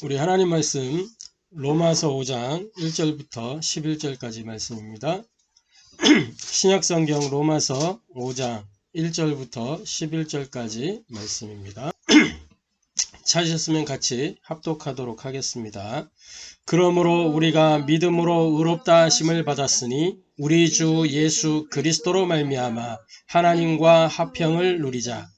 우리 하나님 말씀 로마서 5장 1절부터 11절까지 말씀입니다. 신약성경 로마서 5장 1절부터 11절까지 말씀입니다. 찾으셨으면 같이 합독하도록 하겠습니다. 그러므로 우리가 믿음으로 의롭다 하심을 받았으니 우리 주 예수 그리스도로 말미암아 하나님과 화평을 누리자.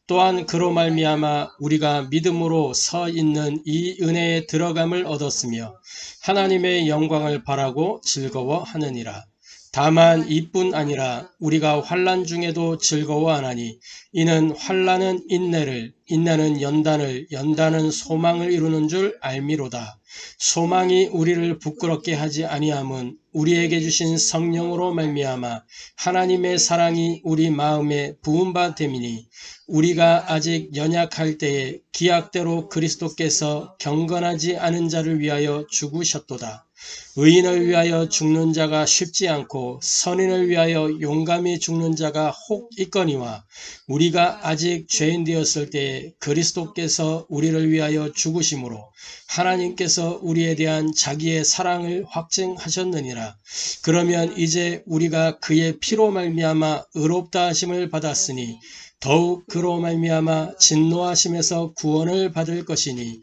또한 그로 말미암아 우리가 믿음으로 서 있는 이 은혜에 들어감을 얻었으며 하나님의 영광을 바라고 즐거워하느니라. 다만 이뿐 아니라 우리가 환난 중에도 즐거워하나니 이는 환난은 인내를, 인내는 연단을, 연단은 소망을 이루는 줄 알미로다. 소망이 우리를 부끄럽게 하지 아니함은 우리에게 주신 성령으로 말미암아 하나님의 사랑이 우리 마음에 부은 바 됨이니 우리가 아직 연약할 때에 기약대로 그리스도께서 경건하지 않은 자를 위하여 죽으셨도다. 의인을 위하여 죽는 자가 쉽지 않고 선인을 위하여 용감히 죽는 자가 혹 있거니와 우리가 아직 죄인 되었을 때에 그리스도께서 우리를 위하여 죽으심으로 하나님께서 우리에 대한 자기의 사랑을 확증하셨느니라. 그러면 이제 우리가 그의 피로 말미암아 의롭다 하심을 받았으니 더욱 그로 말미암아 진노하심에서 구원을 받을 것이니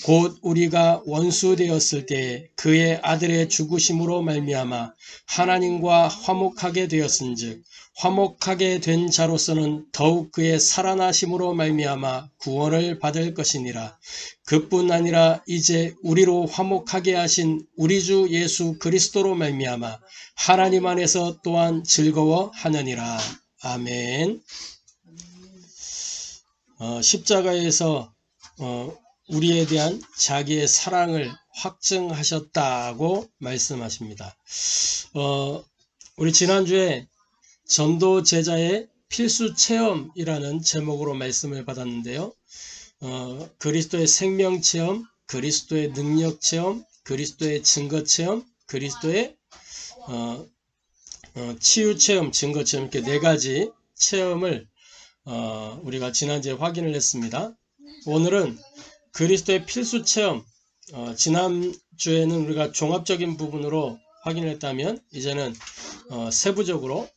곧 우리가 원수 되었을 때 그의 아들의 죽으심으로 말미암아 하나님과 화목하게 되었은즉 화목하게 된 자로서는 더욱 그의 살아나심으로 말미암아 구원을 받을 것이니라. 그뿐 아니라 이제 우리로 화목하게 하신 우리 주 예수 그리스도로 말미암아 하나님 안에서 또한 즐거워하느니라. 아멘. 십자가에서 우리에 대한 자기의 사랑을 확증하셨다고 말씀하십니다. 우리 지난주에 전도 제자의 필수 체험이라는 제목으로 말씀을 받았는데요. 그리스도의 생명 체험, 그리스도의 능력 체험, 그리스도의 증거 체험, 그리스도의 치유 체험, 증거 체험, 이렇게 네 가지 체험을 우리가 지난주에 확인을 했습니다. 오늘은 그리스도의 필수 체험, 지난주에는 우리가 종합적인 부분으로 확인을 했다면 이제는 세부적으로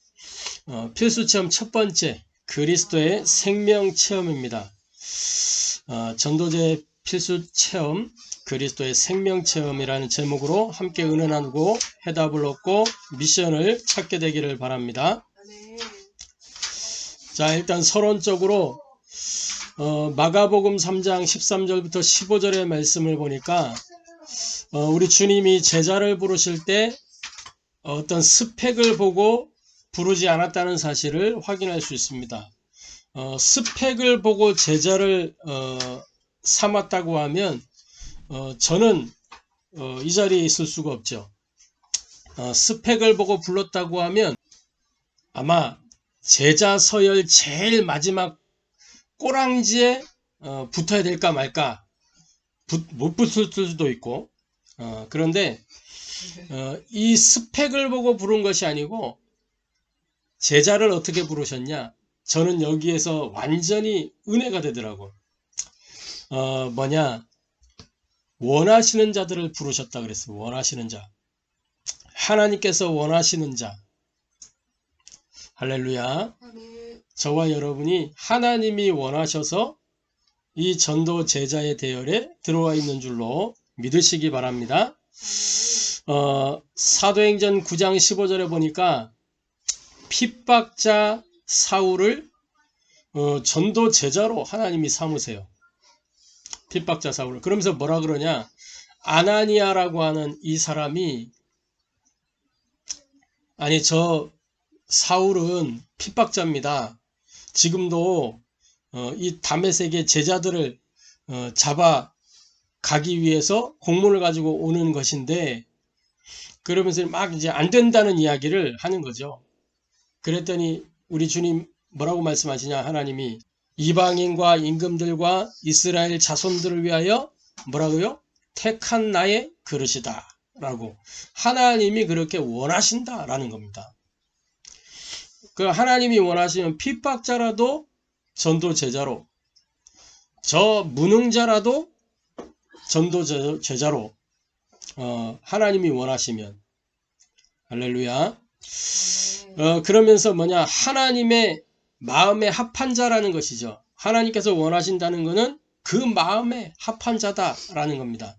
필수 체험 첫 번째, 그리스도의 생명 체험입니다. 전도제 필수 체험, 그리스도의 생명 체험이라는 제목으로 함께 은혜 나누고 해답을 얻고 미션을 찾게 되기를 바랍니다. 자, 일단 서론적으로 마가복음 3장 13절부터 15절의 말씀을 보니까 우리 주님이 제자를 부르실 때 어떤 스펙을 보고 부르지 않았다는 사실을 확인할 수 있습니다. 스펙을 보고 제자를 삼았다고 하면 저는 이 자리에 있을 수가 없죠. 스펙을 보고 불렀다고 하면 아마 제자 서열 제일 마지막 꼬랑지에 붙어야 될까 말까, 못 붙을 수도 있고, 그런데 이 스펙을 보고 부른 것이 아니고 제자를 어떻게 부르셨냐, 저는 여기에서 완전히 은혜가 되더라고. 뭐냐, 원하시는 자들을 부르셨다 그랬어요. 원하시는 자, 하나님께서 원하시는 자. 할렐루야. 저와 여러분이 하나님이 원하셔서 이 전도 제자의 대열에 들어와 있는 줄로 믿으시기 바랍니다. 사도행전 9장 15절에 보니까 핍박자 사울을 전도 제자로 하나님이 삼으세요. 핍박자 사울을. 그러면서 뭐라 그러냐, 아나니아라고 하는 이 사람이, 아니 저 사울은 핍박자입니다. 지금도 이 다메섹의 제자들을 잡아 가기 위해서 공문을 가지고 오는 것인데, 그러면서 막 이제 안 된다는 이야기를 하는 거죠. 그랬더니 우리 주님 뭐라고 말씀하시냐, 하나님이 이방인과 임금들과 이스라엘 자손들을 위하여 뭐라고요? 택한 나의 그릇이다 라고 하나님이 그렇게 원하신다 라는 겁니다. 그 하나님이 원하시면 핍박자라도 전도 제자로, 저 무능자라도 전도 제자로 하나님이 원하시면 할렐루야. 그러면서 뭐냐, 하나님의 마음에 합한 자라는 것이죠. 하나님께서 원하신다는 것은 그 마음에 합한 자다라는 겁니다.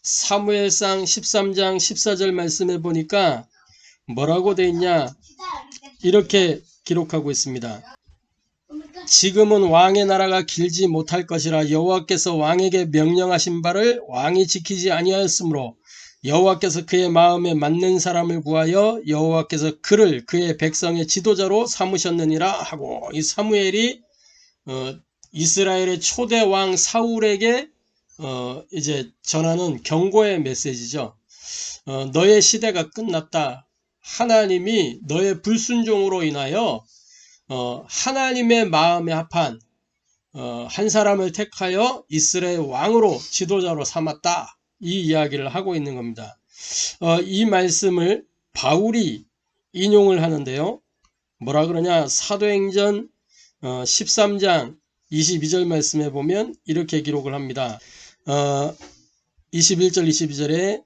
사무엘상 13장 14절 말씀해 보니까 뭐라고 돼 있냐, 이렇게 기록하고 있습니다. 지금은 왕의 나라가 길지 못할 것이라 여호와께서 왕에게 명령하신 바를 왕이 지키지 아니하였으므로 여호와께서 그의 마음에 맞는 사람을 구하여 여호와께서 그를 그의 백성의 지도자로 삼으셨느니라 하고, 이 사무엘이 이스라엘의 초대 왕 사울에게 이제 전하는 경고의 메시지죠. 너의 시대가 끝났다. 하나님이 너의 불순종으로 인하여 하나님의 마음에 합한 한 사람을 택하여 이스라엘 왕으로 지도자로 삼았다. 이 이야기를 하고 있는 겁니다. 이 말씀을 바울이 인용을 하는데요. 뭐라 그러냐, 사도행전 13장 22절 말씀에 보면 이렇게 기록을 합니다. 21절 22절에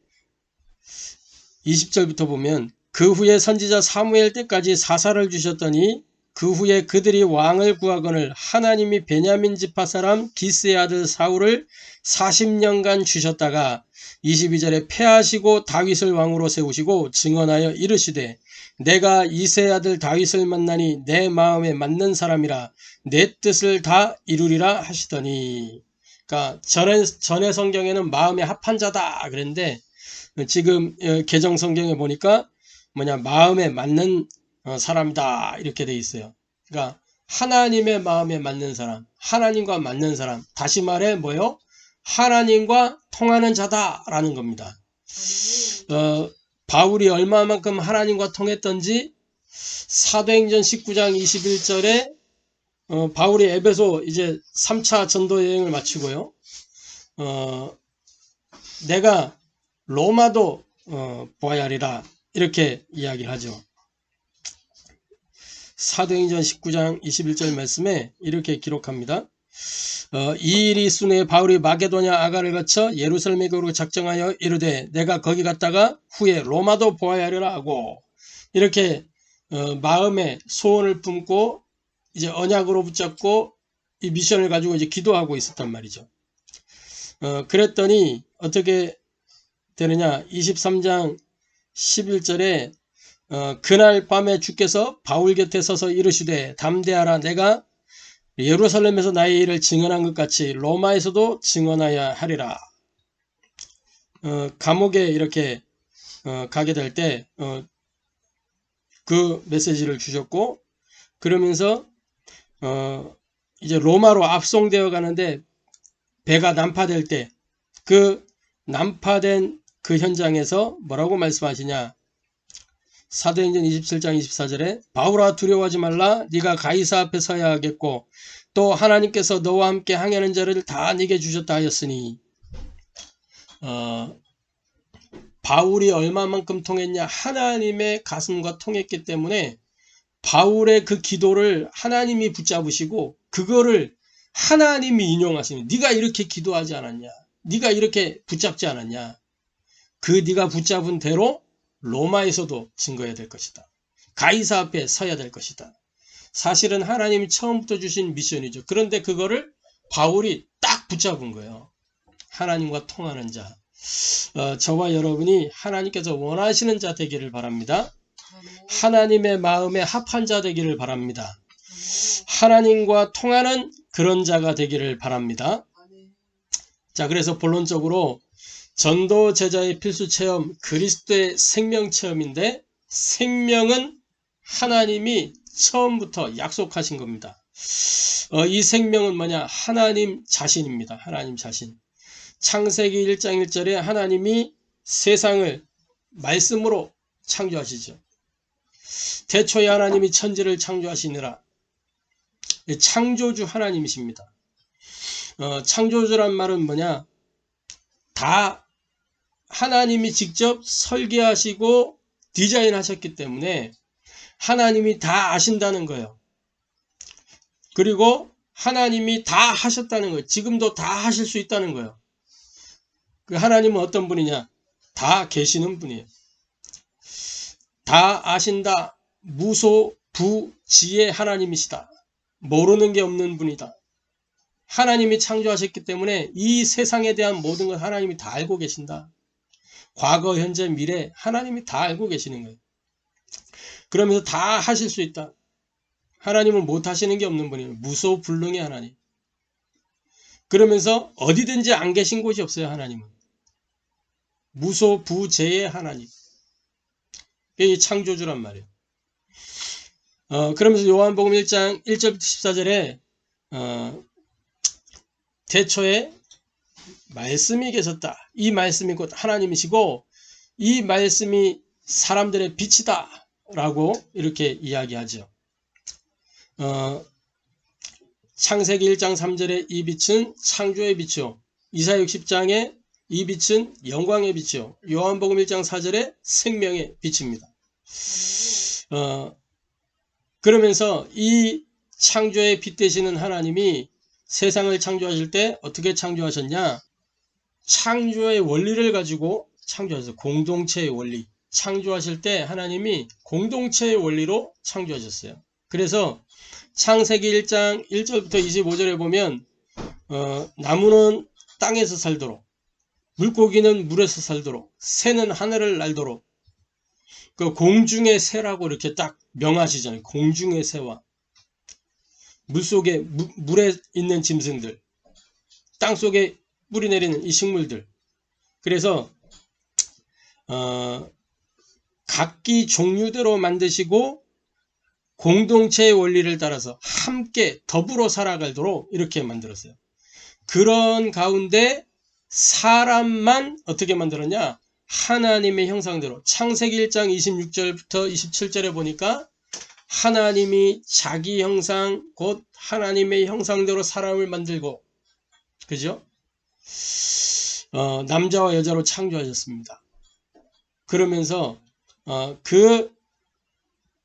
20절부터 보면 그 후에 선지자 사무엘 때까지 사사를 주셨더니 그 후에 그들이 왕을 구하거늘 하나님이 베냐민 지파 사람 기스의 아들 사울을 40년간 주셨다가 22절에 패하시고 다윗을 왕으로 세우시고 증언하여 이르시되 내가 이새의 아들 다윗을 만나니 내 마음에 맞는 사람이라 내 뜻을 다 이루리라 하시더니, 그러니까 전에 성경에는 마음에 합한 자다 그랬는데 지금 개정 성경에 보니까 뭐냐, 마음에 맞는 사람이다 이렇게 돼 있어요. 그러니까 하나님의 마음에 맞는 사람, 하나님과 맞는 사람, 다시 말해 뭐요? 하나님과 통하는 자다라는 겁니다. 바울이 얼마만큼 하나님과 통했던지 사도행전 19장 21절에 바울이 에베소 이제 3차 전도 여행을 마치고요. 내가 로마도 보아야 하리라 이렇게 이야기를 하죠. 사도행전 19장 21절 말씀에 이렇게 기록합니다. 이 일이 있은 후에 바울이 마게도냐 아가를 거쳐 예루살렘에 가기로 작정하여 이르되 내가 거기 갔다가 후에 로마도 보아야 하리라 하고, 이렇게 마음에 소원을 품고 이제 언약으로 붙잡고 이 미션을 가지고 이제 기도하고 있었단 말이죠. 그랬더니 어떻게 되느냐, 23장 11절에 그날 밤에 주께서 바울 곁에 서서 이르시되 담대하라, 내가 예루살렘에서 나의 일을 증언한 것 같이 로마에서도 증언하여야 하리라. 감옥에 이렇게 가게 될 때 그 메시지를 주셨고, 그러면서 이제 로마로 압송되어 가는데 배가 난파될 때 그 난파된 그 현장에서 뭐라고 말씀하시냐, 사도행전 27장 24절에 바울아 두려워하지 말라, 네가 가이사 앞에 서야 하겠고 또 하나님께서 너와 함께 항해하는 자를 다 네게 주셨다 하였으니, 바울이 얼마만큼 통했냐, 하나님의 가슴과 통했기 때문에 바울의 그 기도를 하나님이 붙잡으시고 그거를 하나님이 인용하시는, 네가 이렇게 기도하지 않았냐, 네가 이렇게 붙잡지 않았냐, 그 네가 붙잡은 대로 로마에서도 증거해야 될 것이다. 가이사 앞에 서야 될 것이다. 사실은 하나님이 처음부터 주신 미션이죠. 그런데 그거를 바울이 딱 붙잡은 거예요. 하나님과 통하는 자. 저와 여러분이 하나님께서 원하시는 자 되기를 바랍니다. 하나님의 마음에 합한 자 되기를 바랍니다. 하나님과 통하는 그런 자가 되기를 바랍니다. 자, 그래서 본론적으로 전도 제자의 필수 체험, 그리스도의 생명 체험인데, 생명은 하나님이 처음부터 약속하신 겁니다. 이 생명은 뭐냐, 하나님 자신입니다. 하나님 자신. 창세기 1장 1절에 하나님이 세상을 말씀으로 창조하시죠. 태초에 하나님이 천지를 창조하시니라. 창조주 하나님이십니다. 창조주란 말은 뭐냐, 다 하나님이 직접 설계하시고 디자인하셨기 때문에 하나님이 다 아신다는 거예요. 그리고 하나님이 다 하셨다는 거예요. 지금도 다 하실 수 있다는 거예요. 그 하나님은 어떤 분이냐? 다 계시는 분이에요. 다 아신다. 무소부지의 하나님이시다. 모르는 게 없는 분이다. 하나님이 창조하셨기 때문에 이 세상에 대한 모든 걸 하나님이 다 알고 계신다. 과거, 현재, 미래 하나님이 다 알고 계시는 거예요. 그러면서 다 하실 수 있다. 하나님은 못 하시는 게 없는 분이에요. 무소불능의 하나님. 그러면서 어디든지 안 계신 곳이 없어요. 하나님은. 무소부재의 하나님. 이게 창조주란 말이에요. 그러면서 요한복음 1장 1절부터 14절에 태초에 말씀이 계셨다. 이 말씀이 곧 하나님이시고 이 말씀이 사람들의 빛이다. 라고 이렇게 이야기하죠. 창세기 1장 3절에 이 빛은 창조의 빛이요. 이사야 60장에 이 빛은 영광의 빛이요. 요한복음 1장 4절에 생명의 빛입니다. 그러면서 이 창조의 빛 되시는 하나님이 세상을 창조하실 때 어떻게 창조하셨냐? 창조의 원리를 가지고 창조하셨어요. 공동체의 원리. 창조하실 때 하나님이 공동체의 원리로 창조하셨어요. 그래서 창세기 1장 1절부터 25절에 보면 나무는 땅에서 살도록, 물고기는 물에서 살도록, 새는 하늘을 날도록, 그 공중의 새라고 이렇게 딱 명하시잖아요. 공중의 새와 물속에 물에 있는 짐승들, 땅속에 뿌리 내리는 이 식물들. 그래서 각기 종류대로 만드시고 공동체의 원리를 따라서 함께 더불어 살아가도록 이렇게 만들었어요. 그런 가운데 사람만 어떻게 만들었냐? 하나님의 형상대로. 창세기 1장 26절부터 27절에 보니까 하나님이 자기 형상 곧 하나님의 형상대로 사람을 만들고, 그죠? 남자와 여자로 창조하셨습니다. 그러면서 그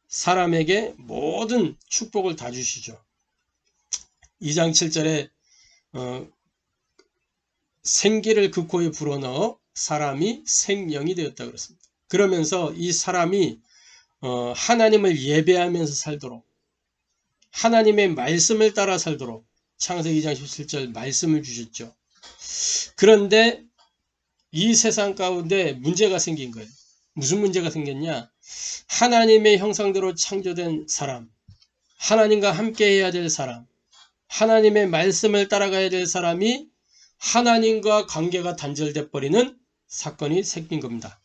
사람에게 모든 축복을 다 주시죠. 2장 7절에 생기를 그 코에 불어넣어 사람이 생명이 되었다 그랬습니다. 그러면서 이 사람이 하나님을 예배하면서 살도록, 하나님의 말씀을 따라 살도록 창세기 2장 17절 말씀을 주셨죠. 그런데 이 세상 가운데 문제가 생긴 거예요. 무슨 문제가 생겼냐? 하나님의 형상대로 창조된 사람, 하나님과 함께 해야 될 사람, 하나님의 말씀을 따라가야 될 사람이 하나님과 관계가 단절돼 버리는 사건이 생긴 겁니다.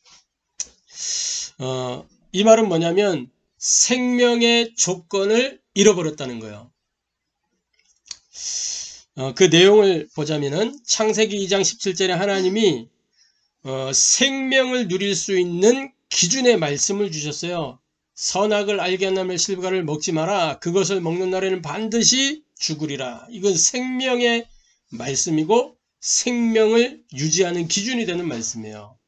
이 말은 뭐냐면 생명의 조건을 잃어버렸다는 거예요. 그 내용을 보자면은 창세기 2장 17절에 하나님이 생명을 누릴 수 있는 기준의 말씀을 주셨어요. 선악을 알게 하는 실과를 먹지 마라. 그것을 먹는 날에는 반드시 죽으리라. 이건 생명의 말씀이고 생명을 유지하는 기준이 되는 말씀이에요.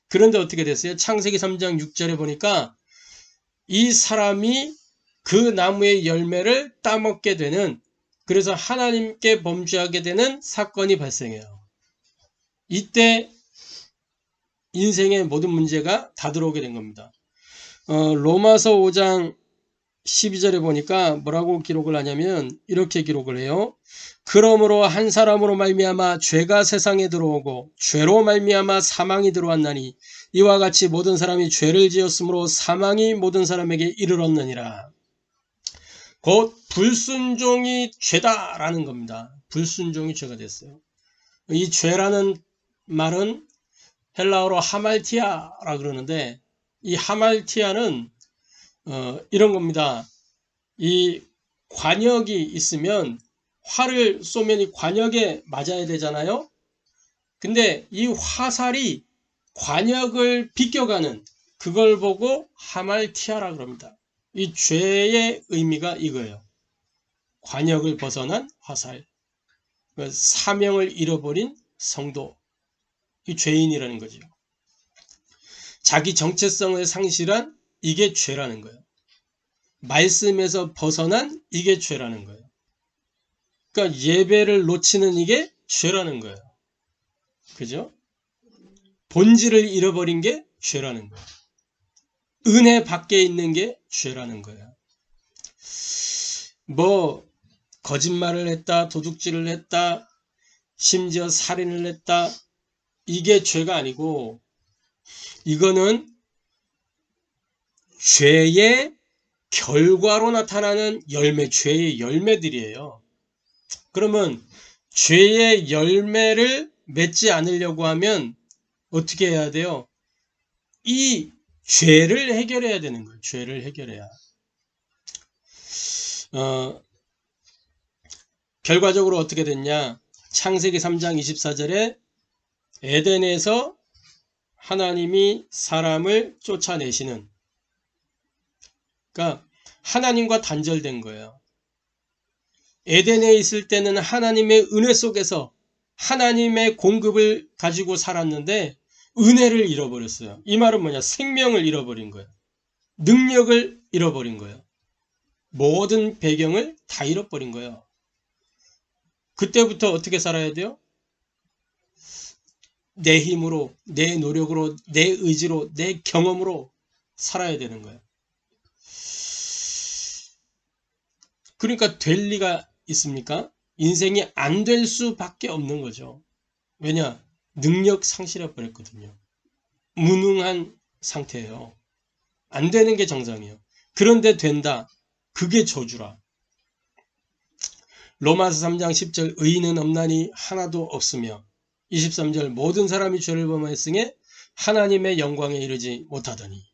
그런데 어떻게 됐어요? 창세기 3장 6절에 보니까 이 사람이 그 나무의 열매를 따먹게 되는, 그래서 하나님께 범죄하게 되는 사건이 발생해요. 이때 인생의 모든 문제가 다 들어오게 된 겁니다. 로마서 5장 12절에 보니까 뭐라고 기록을 하냐면 이렇게 기록을 해요. 그러므로 한 사람으로 말미암아 죄가 세상에 들어오고 죄로 말미암아 사망이 들어왔나니 이와 같이 모든 사람이 죄를 지었으므로 사망이 모든 사람에게 이르렀느니라. 곧 불순종이 죄다라는 겁니다. 불순종이 죄가 됐어요. 이 죄라는 말은 헬라어로 하말티아라 그러는데 이 하말티아는 이런 겁니다. 이 관역이 있으면 활을 쏘면 이 관역에 맞아야 되잖아요. 근데 이 화살이 관역을 비껴가는 그걸 보고 하말티아라 그럽니다. 이 죄의 의미가 이거예요. 관역을 벗어난 화살. 사명을 잃어버린 성도. 이 죄인이라는 거죠. 자기 정체성을 상실한 이게 죄라는 거예요. 말씀에서 벗어난 이게 죄라는 거예요. 그러니까 예배를 놓치는 이게 죄라는 거예요. 그죠? 본질을 잃어버린 게 죄라는 거예요. 은혜 밖에 있는 게 죄라는 거예요. 뭐 거짓말을 했다, 도둑질을 했다, 심지어 살인을 했다, 이게 죄가 아니고 이거는 죄의 결과로 나타나는 열매, 죄의 열매들이에요. 그러면 죄의 열매를 맺지 않으려고 하면 어떻게 해야 돼요? 이 죄를 해결해야 되는 거예요. 죄를 해결해야. 결과적으로 어떻게 됐냐? 창세기 3장 24절에 에덴에서 하나님이 사람을 쫓아내시는, 그러니까 하나님과 단절된 거예요. 에덴에 있을 때는 하나님의 은혜 속에서 하나님의 공급을 가지고 살았는데 은혜를 잃어버렸어요. 이 말은 뭐냐? 생명을 잃어버린 거예요. 능력을 잃어버린 거예요. 모든 배경을 다 잃어버린 거예요. 그때부터 어떻게 살아야 돼요? 내 힘으로, 내 노력으로, 내 의지로, 내 경험으로 살아야 되는 거예요. 그러니까 될 리가 있습니까? 인생이 안 될 수밖에 없는 거죠. 왜냐? 능력 상실해 버렸거든요. 무능한 상태예요. 안 되는 게 정상이에요. 그런데 된다. 그게 저주라. 로마서 3장 10절 의인은 없나니 하나도 없으며 23절 모든 사람이 죄를 범하였으니 하나님의 영광에 이르지 못하더니,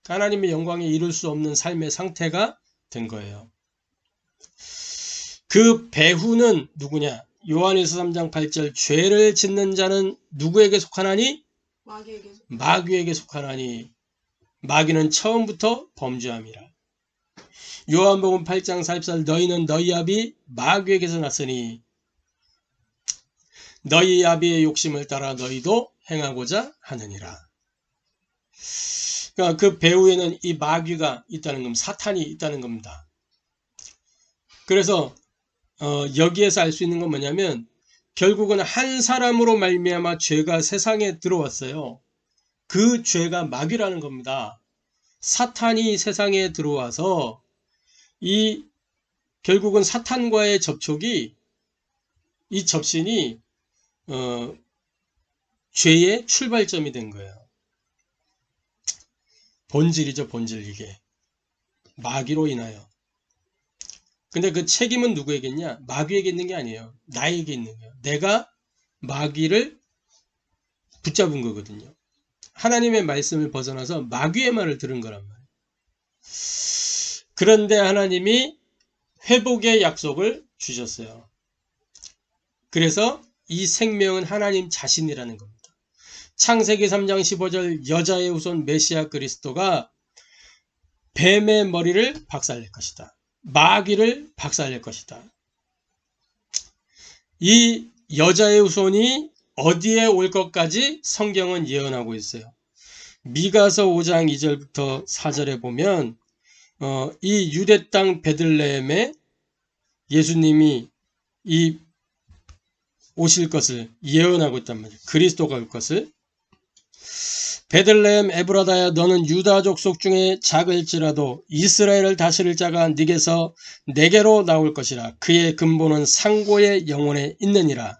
하나님의 영광에 이룰 수 없는 삶의 상태가 된 거예요. 그 배후는 누구냐? 요한일서 3장 8절 죄를 짓는 자는 누구에게 속하나니? 마귀에게 속하나니 마귀는 처음부터 범죄함이라. 요한복음 8장 44절 너희는 너희 아비 마귀에게서 났으니 너희 아비의 욕심을 따라 너희도 행하고자 하느니라. 그러니까 그 배후에는 이 마귀가 있다는 겁니다. 사탄이 있다는 겁니다. 그래서 여기에서 알 수 있는 건 뭐냐면 결국은 한 사람으로 말미암아 죄가 세상에 들어왔어요. 그 죄가 마귀라는 겁니다. 사탄이 세상에 들어와서 이 결국은 사탄과의 접촉이, 이 접신이 죄의 출발점이 된 거예요. 본질이죠, 본질. 이게 마귀로 인하여. 근데 그 책임은 누구에게 있냐? 마귀에게 있는 게 아니에요. 나에게 있는 거예요. 내가 마귀를 붙잡은 거거든요. 하나님의 말씀을 벗어나서 마귀의 말을 들은 거란 말이에요. 그런데 하나님이 회복의 약속을 주셨어요. 그래서 이 생명은 하나님 자신이라는 겁니다. 창세기 3장 15절 여자의 후손 메시아 그리스도가 뱀의 머리를 박살낼 것이다. 마귀를 박살낼 것이다. 이 여자의 후손이 어디에 올 것까지 성경은 예언하고 있어요. 미가서 5장 2절부터 4절에 보면 이 유대 땅 베들레헴에 예수님이 이 오실 것을 예언하고 있단 말이에요. 그리스도가 올 것을. 베들레헴 에브라다야 너는 유다 족속 중에 작을지라도 이스라엘을 다스릴 자가 네게서 내게로 나올 것이라. 그의 근본은 상고의 영혼에 있느니라.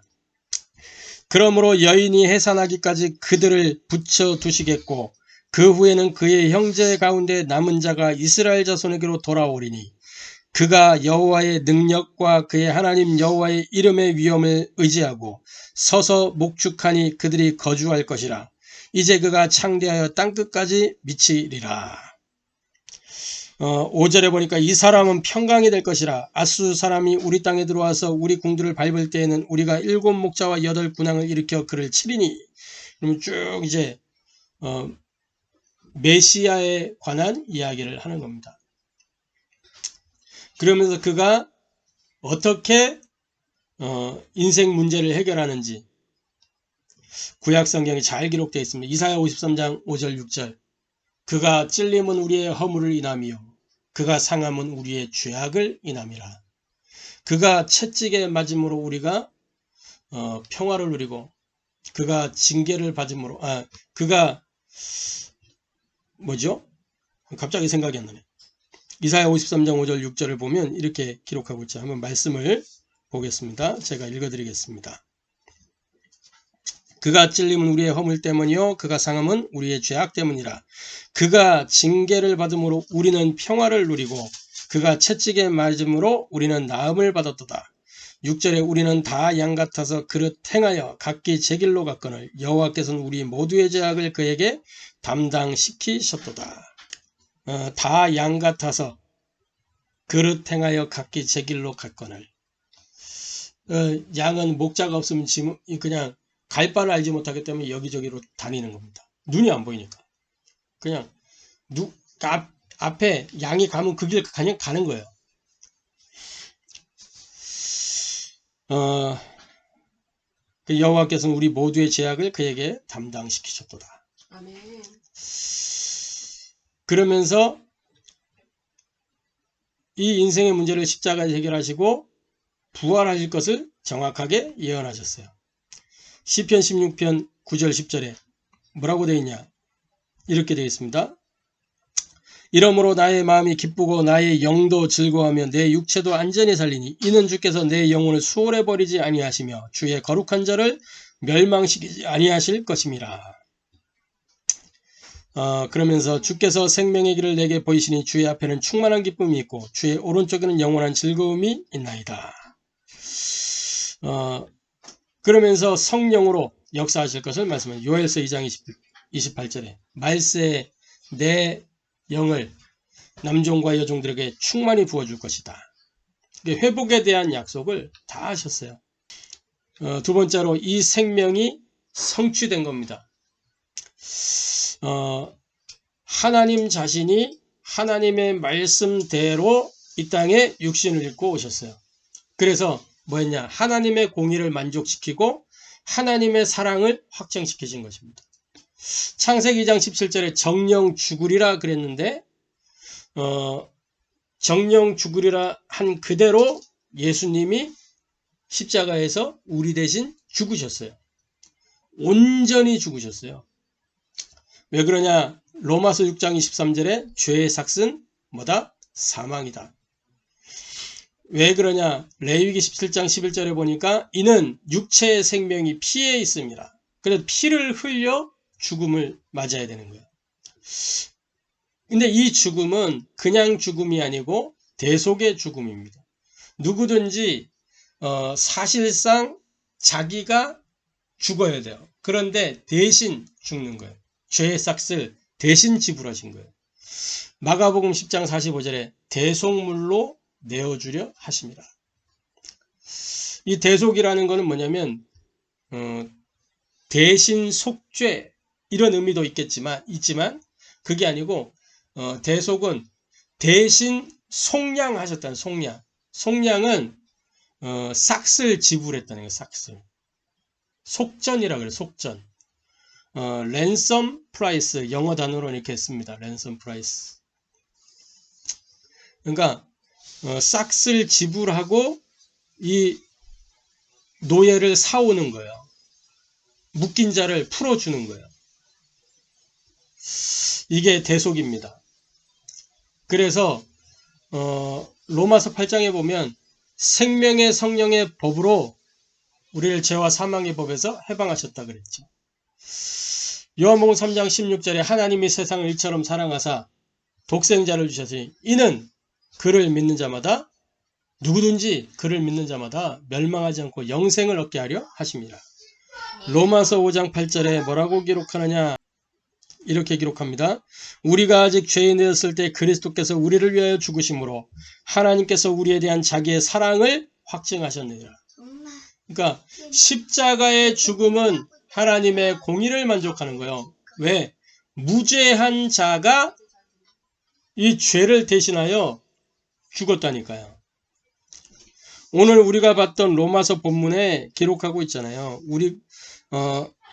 그러므로 여인이 해산하기까지 그들을 붙여 두시겠고 그 후에는 그의 형제 가운데 남은 자가 이스라엘 자손에게로 돌아오리니 그가 여호와의 능력과 그의 하나님 여호와의 이름의 위엄을 의지하고 서서 목축하니 그들이 거주할 것이라. 이제 그가 창대하여 땅끝까지 미치리라. 5절에 보니까 이 사람은 평강이 될 것이라. 아수 사람이 우리 땅에 들어와서 우리 궁들을 밟을 때에는 우리가 7 목자와 8 군왕을 일으켜 그를 치리니. 그러면 쭉 이제 메시아에 관한 이야기를 하는 겁니다. 그러면서 그가 어떻게 인생 문제를 해결하는지 구약 성경이 잘 기록되어 있습니다. 이사야 53장 5절 6절 그가 찔림은 우리의 허물을 인함이요 그가 상함은 우리의 죄악을 인함이라. 그가 채찍에 맞음으로 우리가 평화를 누리고 그가 징계를 받음으로, 그가 뭐죠? 갑자기 생각이 안 나네. 이사야 53장 5절 6절을 보면 이렇게 기록하고 있죠. 한번 말씀을 보겠습니다. 제가 읽어드리겠습니다. 그가 찔림은 우리의 허물 때문이요 그가 상함은 우리의 죄악 때문이라. 그가 징계를 받음으로 우리는 평화를 누리고 그가 채찍에 맞음으로 우리는 나음을 받았도다. 6절에 우리는 다 양 같아서 그릇 행하여 각기 제 길로 갔거늘 여호와께서는 우리 모두의 죄악을 그에게 담당시키셨도다. 다 양 같아서 그릇 행하여 각기 제 길로 갔거늘. 양은 목자가 없으면 그냥 갈 바를 알지 못하기 때문에 여기저기로 다니는 겁니다. 눈이 안 보이니까. 그냥 앞에 양이 가면 그 길 그냥 가는 거예요. 그 여호와께서는 우리 모두의 죄악을 그에게 담당시키셨도다. 아멘. 그러면서 이 인생의 문제를 십자가에 해결하시고 부활하실 것을 정확하게 예언하셨어요. 시편 16편 9절 10절에 뭐라고 되어 있냐? 이렇게 되어 있습니다. 이러므로 나의 마음이 기쁘고 나의 영도 즐거워하며 내 육체도 안전히 살리니 이는 주께서 내 영혼을 수월해 버리지 아니하시며 주의 거룩한 자를 멸망시키지 아니하실 것임이라. 그러면서 주께서 생명의 길을 내게 보이시니 주의 앞에는 충만한 기쁨이 있고 주의 오른쪽에는 영원한 즐거움이 있나이다. 그러면서 성령으로 역사하실 것을 말씀합니다. 요엘서 2장 28절에 말세에 내 영을 남종과 여종들에게 충만히 부어줄 것이다. 회복에 대한 약속을 다 하셨어요. 두 번째로 이 생명이 성취된 겁니다. 하나님 자신이 하나님의 말씀대로 이 땅에 육신을 입고 오셨어요. 그래서 뭐였냐? 하나님의 공의를 만족시키고 하나님의 사랑을 확증시키신 것입니다. 창세기 2장 17절에 정령 죽으리라 그랬는데 정령 죽으리라 한 그대로 예수님이 십자가에서 우리 대신 죽으셨어요. 온전히 죽으셨어요. 왜 그러냐? 로마서 6장 23절에 죄의 삭은 뭐다? 사망이다. 왜 그러냐? 레위기 17장 11절에 보니까 이는 육체의 생명이 피에 있습니다. 그래서 피를 흘려 죽음을 맞아야 되는 거예요. 근데 이 죽음은 그냥 죽음이 아니고 대속의 죽음입니다. 누구든지 사실상 자기가 죽어야 돼요. 그런데 대신 죽는 거예요. 죄의 삭을 대신 지불하신 거예요. 마가복음 10장 45절에 대속물로 내어주려 하십니다. 이 대속이라는 것은 뭐냐면 대신 속죄 이런 의미도 있지만 그게 아니고 대속은 대신 속량하셨다는 속량. 속량은 삭을 지불했다는 거예요. 삭을. 속전이라 그래요. 속전. 랜섬 프라이스 영어 단어로 이렇게 했습니다. 랜섬 프라이스. 그러니까 삭을 지불하고 이 노예를 사오는 거예요. 묶인 자를 풀어주는 거예요. 이게 대속입니다. 그래서 로마서 8장에 보면 생명의 성령의 법으로 우리를 죄와 사망의 법에서 해방하셨다 그랬죠. 요한복음 3장 16절에 하나님이 세상을 이처럼 사랑하사 독생자를 주셨으니 이는 그를 믿는 자마다 누구든지 그를 믿는 자마다 멸망하지 않고 영생을 얻게 하려 하십니다. 로마서 5장 8절에 뭐라고 기록하느냐? 이렇게 기록합니다. 우리가 아직 죄인이었을 때 그리스도께서 우리를 위하여 죽으심으로 하나님께서 우리에 대한 자기의 사랑을 확증하셨느니라. 그러니까 십자가의 죽음은 하나님의 공의를 만족하는 거예요. 왜? 무죄한 자가 이 죄를 대신하여 죽었다니까요. 오늘 우리가 봤던 로마서 본문에 기록하고 있잖아요.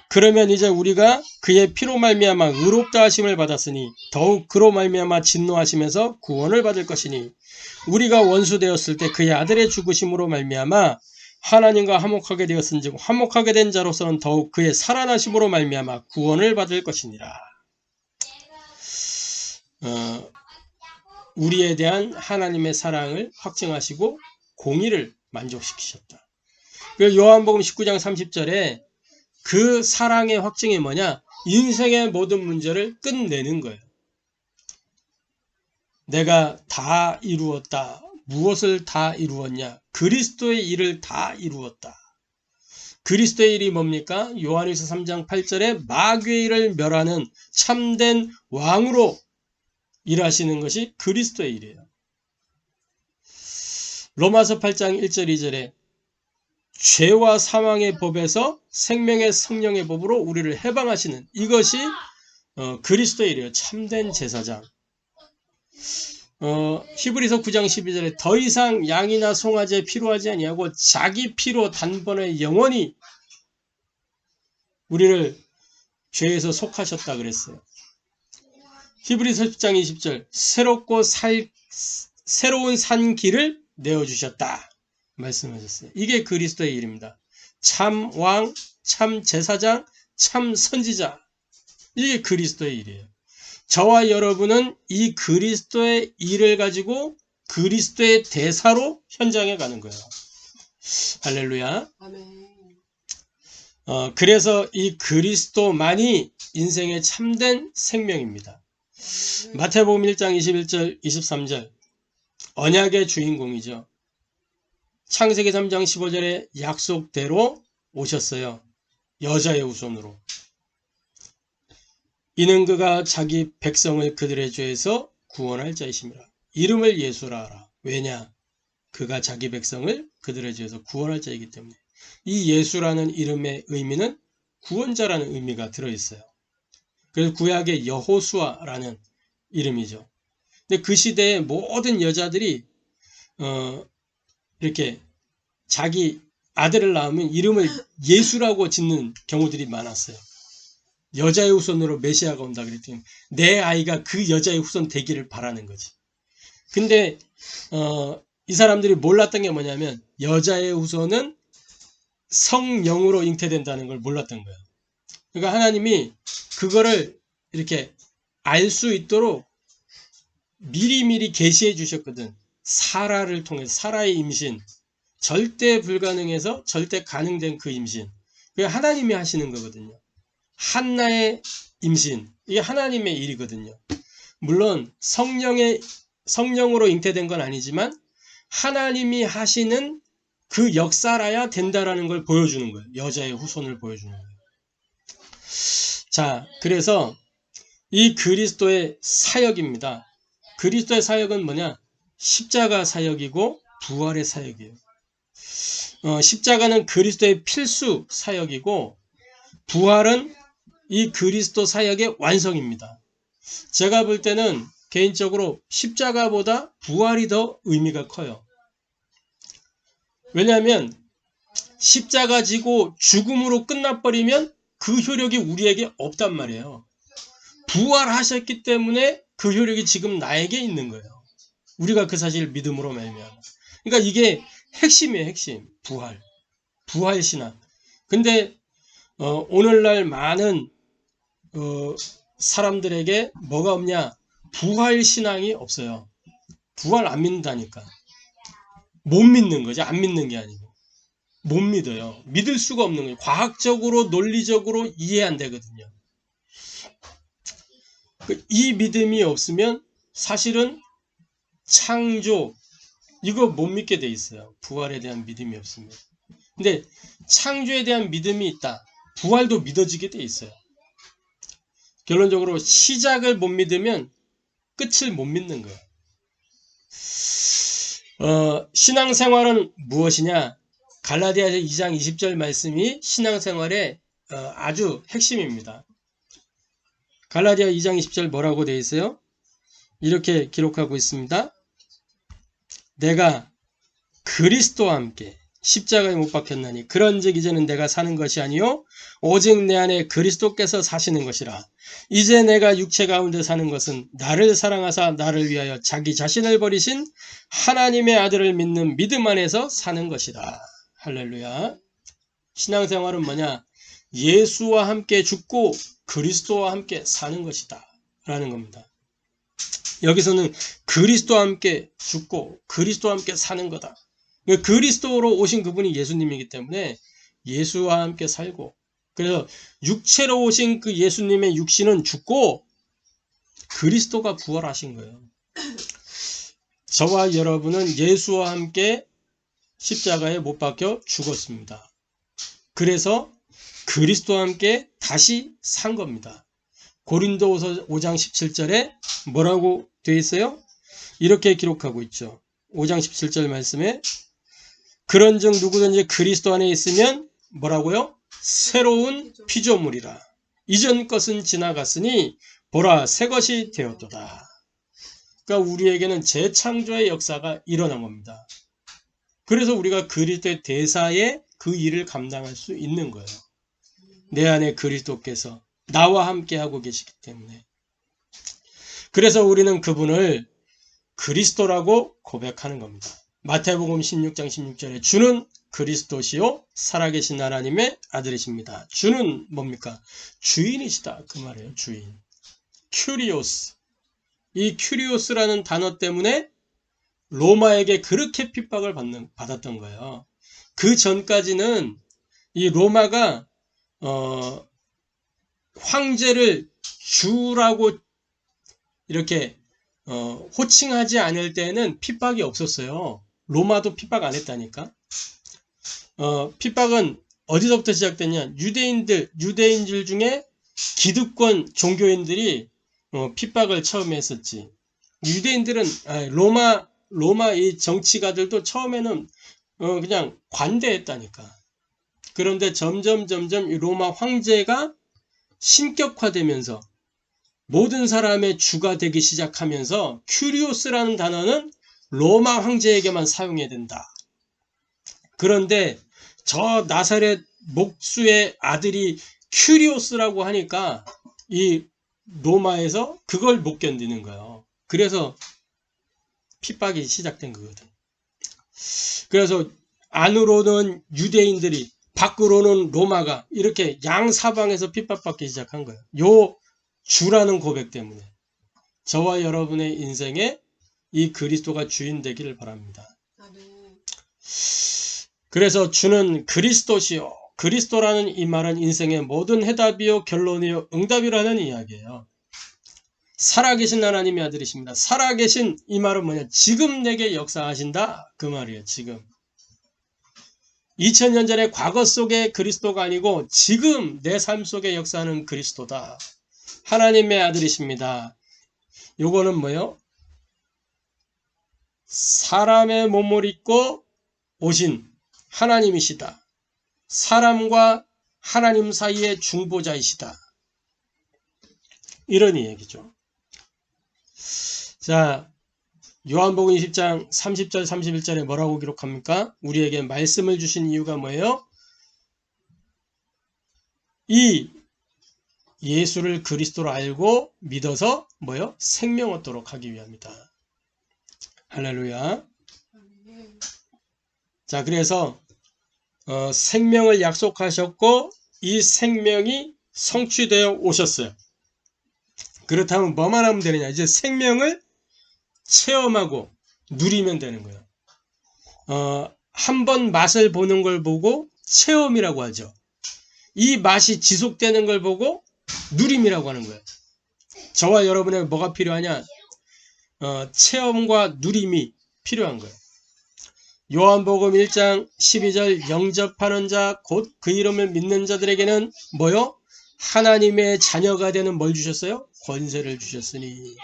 그러면 이제 우리가 그의 피로 말미암아 의롭다 하심을 받았으니 더욱 그로 말미암아 진노하심에서 구원을 받을 것이니 우리가 원수 되었을 때 그의 아들의 죽으심으로 말미암아 하나님과 화목하게 되었은즉 화목하게 된 자로서는 더욱 그의 살아나심으로 말미암아 구원을 받을 것이니라. 우리에 대한 하나님의 사랑을 확증하시고 공의를 만족시키셨다. 요한복음 19장 30절에 그 사랑의 확증이 뭐냐? 인생의 모든 문제를 끝내는 거예요. 내가 다 이루었다. 무엇을 다 이루었냐? 그리스도의 일을 다 이루었다. 그리스도의 일이 뭡니까? 요한일서 3장 8절에 마귀의 일을 멸하는 참된 왕으로 일하시는 것이 그리스도의 일이에요. 로마서 8장 1절 2절에 죄와 사망의 법에서 생명의 성령의 법으로 우리를 해방하시는 이것이 그리스도의 일이에요. 참된 제사장. 히브리서 9장 12절에 더 이상 양이나 송아지 필요하지 아니하고 자기 피로 단번에 영원히 우리를 죄에서 속하셨다 그랬어요. 히브리서 10장 20절 새로운 산 길을 내어주셨다 말씀하셨어요. 이게 그리스도의 일입니다. 참 왕, 참 제사장, 참 선지자, 이게 그리스도의 일이에요. 저와 여러분은 이 그리스도의 일을 가지고 그리스도의 대사로 현장에 가는 거예요. 할렐루야. 아멘. 그래서 이 그리스도만이 인생의 참된 생명입니다. 마태복음 1장 21절 23절 언약의 주인공이죠. 창세기 3장 15절에 약속대로 오셨어요. 여자의 후손으로. 이는 그가 자기 백성을 그들의 죄에서 구원할 자이심이라. 이름을 예수라 하라. 왜냐? 그가 자기 백성을 그들의 죄에서 구원할 자이기 때문에. 이 예수라는 이름의 의미는 구원자라는 의미가 들어있어요. 그래서 구약의 여호수아라는 이름이죠. 근데 그 시대의 모든 여자들이 이렇게 자기 아들을 낳으면 이름을 예수라고 짓는 경우들이 많았어요. 여자의 후손으로 메시아가 온다 그랬더니 내 아이가 그 여자의 후손 되기를 바라는 거지. 근데 이 사람들이 몰랐던 게 뭐냐면 여자의 후손은 성령으로 잉태된다는 걸 몰랐던 거예요. 그러니까 하나님이 그거를 이렇게 알 수 있도록 미리미리 계시해 주셨거든. 사라를 통해서. 사라의 임신. 절대 불가능해서 절대 가능된 그 임신. 그게 하나님이 하시는 거거든요. 한나의 임신. 이게 하나님의 일이거든요. 물론 성령으로 잉태된 건 아니지만 하나님이 하시는 그 역사라야 된다라는 걸 보여주는 거예요. 여자의 후손을 보여주는 거예요. 자, 그래서 이 그리스도의 사역입니다. 그리스도의 사역은 뭐냐? 십자가 사역이고 부활의 사역이에요. 십자가는 그리스도의 필수 사역이고 부활은 이 그리스도 사역의 완성입니다. 제가 볼 때는 개인적으로 십자가보다 부활이 더 의미가 커요. 왜냐하면 십자가 지고 죽음으로 끝나버리면 그 효력이 우리에게 없단 말이에요. 부활하셨기 때문에 그 효력이 지금 나에게 있는 거예요. 우리가 그 사실을 믿음으로 말미암아. 그러니까 이게 핵심이에요. 핵심. 부활 신앙. 근데 오늘날 많은 사람들에게 뭐가 없냐? 부활 신앙이 없어요. 부활 안 믿는다니까. 못 믿는 거죠. 안 믿는 게 아니고. 못 믿어요. 믿을 수가 없는 거예요. 과학적으로 논리적으로 이해 안 되거든요. 이 믿음이 없으면 사실은 창조 이거 못 믿게 돼 있어요. 부활에 대한 믿음이 없으면. 근데 창조에 대한 믿음이 있다. 부활도 믿어지게 돼 있어요. 결론적으로 시작을 못 믿으면 끝을 못 믿는 거예요. 신앙생활은 무엇이냐? 갈라디아서 2장 20절 말씀이 신앙생활의 아주 핵심입니다. 갈라디아 2장 20절 뭐라고 되어 있어요? 이렇게 기록하고 있습니다. 내가 그리스도와 함께 십자가에 못 박혔나니 그런즉 이제는 내가 사는 것이 아니요 오직 내 안에 그리스도께서 사시는 것이라. 이제 내가 육체 가운데 사는 것은 나를 사랑하사 나를 위하여 자기 자신을 버리신 하나님의 아들을 믿는 믿음 안에서 사는 것이다. 할렐루야. 신앙생활은 뭐냐? 예수와 함께 죽고 그리스도와 함께 사는 것이다 라는 겁니다. 여기서는 그리스도와 함께 죽고 그리스도와 함께 사는 거다. 그리스도로 오신 그분이 예수님이기 때문에 예수와 함께 살고, 그래서 육체로 오신 그 예수님의 육신은 죽고 그리스도가 부활하신 거예요. 저와 여러분은 예수와 함께 십자가에 못 박혀 죽었습니다. 그래서 그리스도와 함께 다시 산 겁니다. 고린도후서 5장 17절에 뭐라고 되어 있어요? 이렇게 기록하고 있죠. 5장 17절 말씀에 그런즉 누구든지 그리스도 안에 있으면 뭐라고요? 새로운 피조물이라. 이전 것은 지나갔으니 보라 새 것이 되었도다. 그러니까 우리에게는 재창조의 역사가 일어난 겁니다. 그래서 우리가 그리스도의 대사에 그 일을 감당할 수 있는 거예요. 내 안에 그리스도께서 나와 함께 하고 계시기 때문에. 그래서 우리는 그분을 그리스도라고 고백하는 겁니다. 마태복음 16장 16절에 주는 그리스도시요 살아계신 하나님의 아들이십니다. 주는 뭡니까? 주인이시다 그 말이에요. 주인. 큐리오스. 이 큐리오스라는 단어 때문에 로마에게 그렇게 핍박을 받았던 거예요. 그 전까지는 이 로마가 황제를 주라고 이렇게 호칭하지 않을 때는 핍박이 없었어요. 로마도 핍박 안 했다니까. 핍박은 어디서부터 시작됐냐? 유대인들 중에 기득권 종교인들이 핍박을 처음 했었지. 유대인들은 로마 이 정치가들도 처음에는 그냥 관대했다니까. 그런데 점점 이 로마 황제가 신격화되면서 모든 사람의 주가 되기 시작하면서 큐리오스라는 단어는 로마 황제에게만 사용해야 된다. 그런데 저 나사렛 목수의 아들이 큐리오스라고 하니까 이 로마에서 그걸 못 견디는 거예요. 그래서 핍박이 시작된 거거든. 그래서 안으로는 유대인들이, 밖으로는 로마가 이렇게 양사방에서 핍박받기 시작한 거예요. 요 주라는 고백 때문에. 저와 여러분의 인생에 이 그리스도가 주인 되기를 바랍니다. 그래서 주는 그리스도시요. 그리스도라는 이 말은 인생의 모든 해답이요 결론이요 응답이라는 이야기예요. 살아계신 하나님의 아들이십니다. 살아계신 이 말은 뭐냐? 지금 내게 역사하신다 그 말이에요. 지금 2000년 전에 과거 속의 그리스도가 아니고 지금 내 삶 속에 역사하는 그리스도다. 하나님의 아들이십니다. 요거는 뭐예요? 사람의 몸을 입고 오신 하나님이시다. 사람과 하나님 사이의 중보자이시다. 이런 이야기죠. 자, 요한복음 20장 30절 31절에 뭐라고 기록합니까? 우리에게 말씀을 주신 이유가 뭐예요? 이 예수를 그리스도로 알고 믿어서 뭐요? 생명 얻도록 하기 위함이다. 할렐루야. 자, 그래서 생명을 약속하셨고 이 생명이 성취되어 오셨어요. 그렇다면 뭐만 하면 되느냐? 이제 생명을 체험하고 누리면 되는 거예요. 한번 맛을 보는 걸 보고 체험이라고 하죠. 이 맛이 지속되는 걸 보고 누림이라고 하는 거예요. 저와 여러분에게 뭐가 필요하냐? 체험과 누림이 필요한 거예요. 요한복음 1장 12절 영접하는 자 곧 그 이름을 믿는 자들에게는 뭐요? 하나님의 자녀가 되는 뭘 주셨어요? 권세를 주셨으니.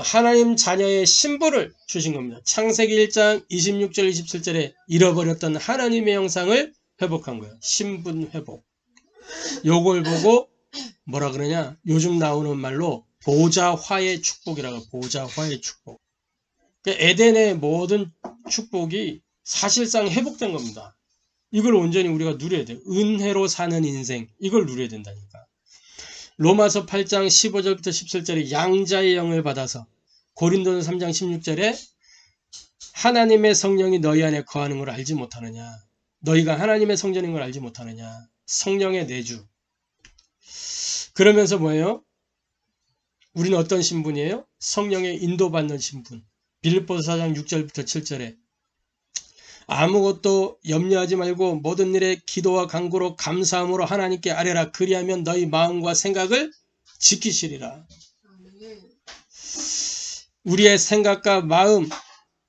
하나님 자녀의 신분을 주신 겁니다. 창세기 1장 26절 27절에 잃어버렸던 하나님의 형상을 회복한 거예요. 신분 회복. 요걸 보고 뭐라 그러냐? 요즘 나오는 말로 보좌화의 축복이라고. 보좌화의 축복. 에덴의 모든 축복이 사실상 회복된 겁니다. 이걸 온전히 우리가 누려야 돼요. 은혜로 사는 인생, 이걸 누려야 된다니까. 로마서 8장 15절부터 17절에 양자의 영을 받아서, 고린도서 3장 16절에 하나님의 성령이 너희 안에 거하는 걸 알지 못하느냐. 너희가 하나님의 성전인 걸 알지 못하느냐. 성령의 내주. 그러면서 뭐예요? 우리는 어떤 신분이에요? 성령의 인도받는 신분. 빌립보서 4장 6절부터 7절에 아무것도 염려하지 말고 모든 일에 기도와 간구로 감사함으로 하나님께 아뢰라. 그리하면 너희 마음과 생각을 지키시리라. 우리의 생각과 마음,